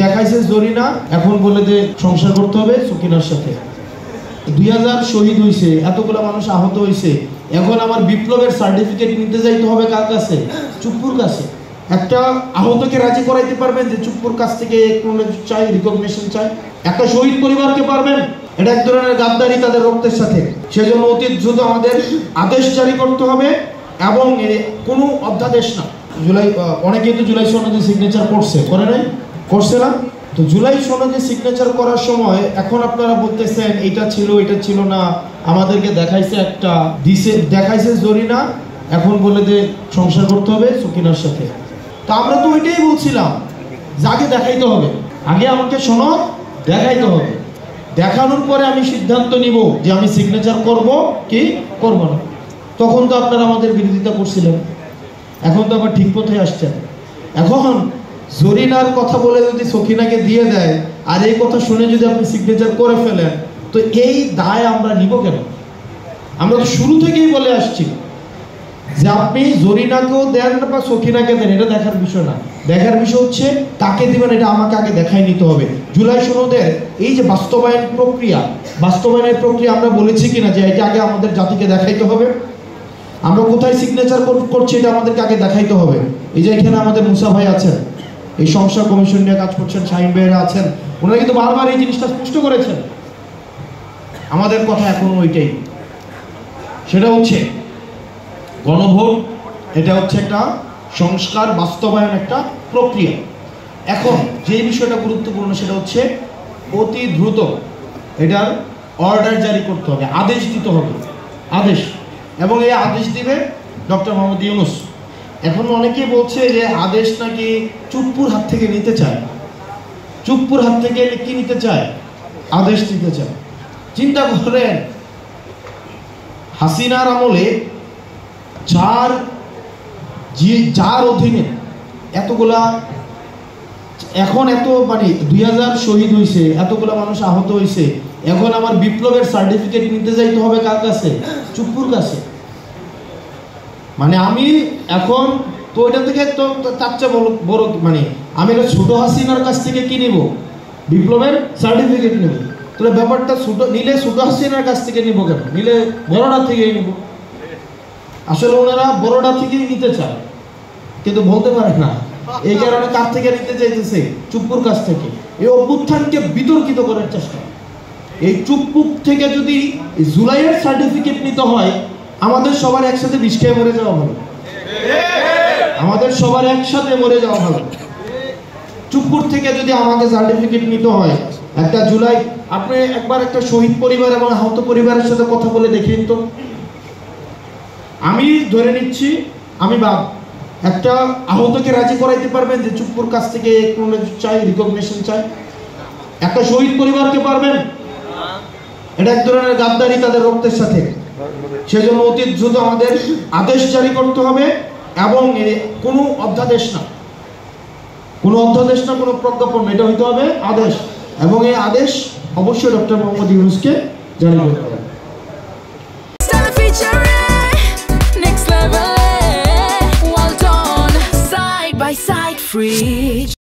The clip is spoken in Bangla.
দেখাইছে জরিনা, এখন বলে যে সংসার করতে হবে সকিনার সাথে। 2000 শহীদ হয়েছে, এতগুলো মানুষ আহত হয়েছে, এখন আমার বিপ্লবের সার্টিফিকেট নিতে যাইতে হবে কার কাছে? চুপ্পুর কাছে। একটা আহতকে রাজি করাইতে পারবেন যে চুপ্পুর কাছ থেকে একনলেজমেন্ট চাই, রিকগনিশন চাই? একটা শহীদ পরিবারকে পারবেন? এটা এক ধরনের গাদ্দারি তাদের রক্তের সাথে। সেজন্য অতি দ্রুত আমাদের আদেশ জারি করতে হবে এবং কোনো অধ্যাদেশ না। অনেকেই তো জুলাই সনদে সিগনেচার করছে, করে নাই? করছে না? তো জুলাই সনদে সিগনেচার করার সময় এখন আপনারা বলতেছেন এটা ছিল এটা ছিল না, আমাদেরকে দেখাইছে একটা দিছে, দেখাইছে জরিনা, এখন বলে যে সংসার করতে হবে সকিনার সাথে। তো আমরা তো ওইটাই বলছিলাম যে আগে দেখাইতে হবে, আগে আমাকে সনদ দেখাইতে হবে, দেখানোর পরে আমি সিদ্ধান্ত নিব যে আমি সিগনেচার করব কি করব না। তখন তো আপনারা আমাদের বিরোধিতা করছিলেন, এখন তো আবার ঠিক পথে আসছেন। এখন জরিনার কথা বলে যদি সকিনাকে দিয়ে দেয় আর এই কথা শুনে যদি আপনি সিগনেচার করে ফেলেন, তো এই দায় আমরা নিব কেন? আমরা তো শুরু থেকেই বলে আসছি যে আপনি জরিনাকেও দেন বা সকিনাকে দেন, এটা দেখার বিষয় না। দেখার বিষয় হচ্ছে কাকে দিবেন, এটা আমাকে আগে দেখাই নিতে হবে। জুলাই সনদের এই যে বাস্তবায়নের প্রক্রিয়া আমরা বলেছি কিনা যে এটা আগে আমাদের জাতিকে দেখাইতে হবে। আমরা কোথায় সিগনেচার করছি এটা আমাদেরকে আগে দেখাইতে হবে। এই যে এখানে আমাদের মুসা ভাই আছেন, এই সংস্কার কমিশন নিয়ে কাজ করছেন, শাহিন ভাইরা আছেন, ওনারা কিন্তু বারবার এই জিনিসটা স্পষ্ট করেছেন। আমাদের কথা এখন ওইটাই, সেটা হচ্ছে গণভোট, এটা হচ্ছে একটা সংস্কার বাস্তবায়ন একটা প্রক্রিয়া। এখন যে বিষয়টা গুরুত্বপূর্ণ সেটা হচ্ছে অতি দ্রুত এটার অর্ডার জারি করতে হবে, আদেশ দিতে হবে, আদেশ। এবং এই আদেশ দিবে ডক্টর মোহাম্মদ ইউনূস। এখন অনেকেই বলছে যে আদেশ নাকি চুপ্পুর হাত থেকে নিতে চায়। চুপ্পুর হাত থেকে কি নিতে চায়? আদেশ দিতে চায়। চিন্তা করেন, হাসিনার আমলে যার অধীনে এতগুলা, এখন এত 2000 শহীদ হয়েছে, এতগুলা মানুষ আহত হয়েছে, এখন আমার বিপ্লবের সার্টিফিকেট নিতে যাইতে হবে কার কাছে? চুপ্পুর কাছে। আমি এখন তো ওইটা থেকে তো তার চেয়ে বড় আমি এটা ছোট হাসিনার কাছ থেকে কি নিব? বিপ্লবের সার্টিফিকেট নেব। তাহলে ব্যাপারটা ছোট নিলে ছোট হাসিনার কাছ থেকে নিব কেন? নিলে বড়টা থেকেই নিব। আসলে ওনারা বড়টা থেকেই নিতে চায় কিন্তু বলতে পারে না, এই কারণে কার থেকে নিতে চাইতেছে? চুপ্পুর কাছ থেকে। এই অভ্যুত্থানকে বিতর্কিত করার চেষ্টা। এই চুপ্পুর থেকে যদি জুলাইয়ের সার্টিফিকেট নিতে হয়, আমাদের সবার একসাথে বিষ খেয়ে মরে যাওয়া ভালো, আমাদের সবার একসাথে মরে যাওয়া ভালো। চুপ্পুর থেকে যদি আমাকে সার্টিফিকেট নিতে হয়, একটা জুলাই, আপনি একবার একটা শহীদ পরিবার এবং আহত পরিবারের সাথে কথা বলে দেখিন তো। আমি ধরে নিচ্ছি, আমি একটা আহতকে রাজি করাইতে পারবেন যে চুপ্পুর কাছ থেকে একনলেজমেন্ট চাই, রিকগনিশন চাই? একটা শহীদ পরিবারকে পারবেন? এটা এক ধরনের গাদ্দারি তাদের রক্তের সাথে। সেজন্য অতি দ্রুত আমাদের আদেশ জারি করতে হবে এবং কোনো অধ্যাদেশ না, কোনো প্রজ্ঞাপন, এটা হইতে হবে আদেশ। এবং এই আদেশ অবশ্যই ডক্টর মোহাম্মদ ইউনূসকে জারি করতে হবে। Next level, well done, side by side, free.